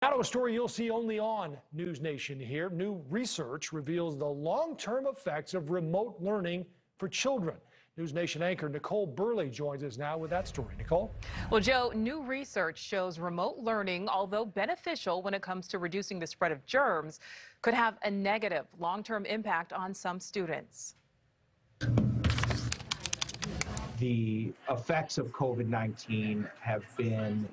Now to a story you'll see only on NewsNation here. New research reveals the long-term effects of remote learning for children. NewsNation anchor Nicole Burley joins us now with that story. Nicole? Well, Joe, new research shows remote learning, although beneficial when it comes to reducing the spread of germs, could have a negative long-term impact on some students. The effects of COVID-19 have been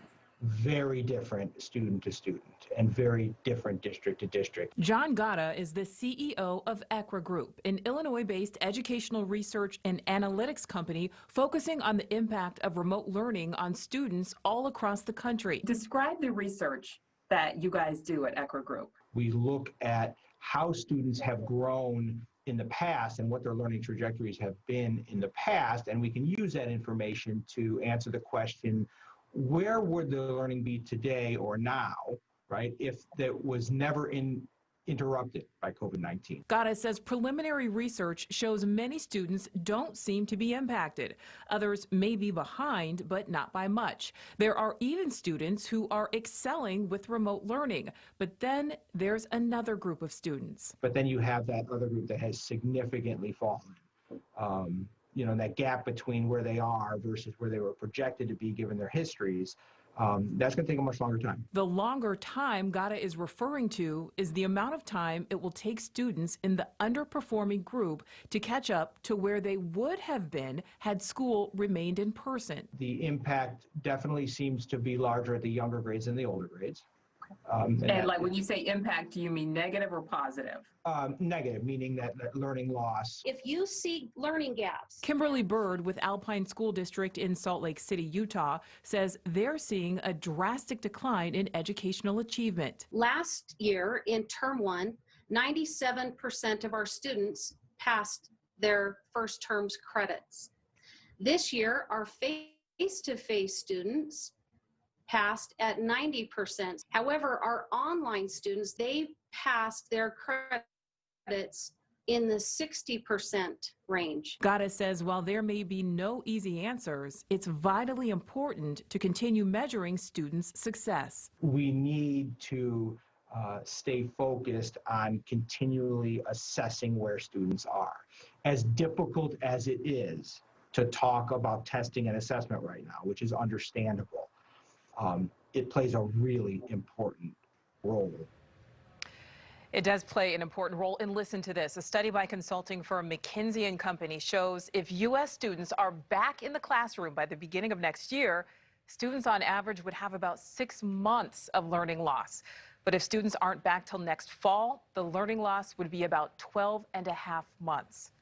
very different student to student and very different district to district. John Gatta is the CEO of ECRA Group, an Illinois-based educational research and analytics company focusing on the impact of remote learning on students all across the country. Describe the research that you guys do at ECRA Group. We look at how students have grown in the past and what their learning trajectories have been in the past, and we can use that information to answer the question, where would the learning be today or now, right, if that was never interrupted by COVID-19. Gatta says preliminary research shows many students don't seem to be impacted. Others may be behind, but not by much. There are even students who are excelling with remote learning, but then there's another group of students. But then you have that other group that has significantly fallen. That gap between where they are versus where they were projected to be given their histories, that's going to take a much longer time. The longer time Gatta is referring to is the amount of time it will take students in the underperforming group to catch up to where they would have been had school remained in person. The impact definitely seems to be larger at the younger grades than the older grades. And like when you say impact, do you mean negative or positive? Negative, meaning that learning loss. If you see learning gaps. Kimberly Bird with Alpine School District in Salt Lake City, Utah, says they're seeing a drastic decline in educational achievement. Last year in term 1, 97% of our students passed their first term's credits. This year, our face-to-face students passed at 90%. However, our online students, they passed their credits in the 60% range. Gatta says while there may be no easy answers, it's vitally important to continue measuring students' success. We need to stay focused on continually assessing where students are. As difficult as it is to talk about testing and assessment right now, which is understandable, it plays a really important role. It does play an important role. And listen to this. A study by consulting firm McKinsey & Company shows if U.S. students are back in the classroom by the beginning of next year, students on average would have about 6 months of learning loss. But if students aren't back till next fall, the learning loss would be about 12 and a half months.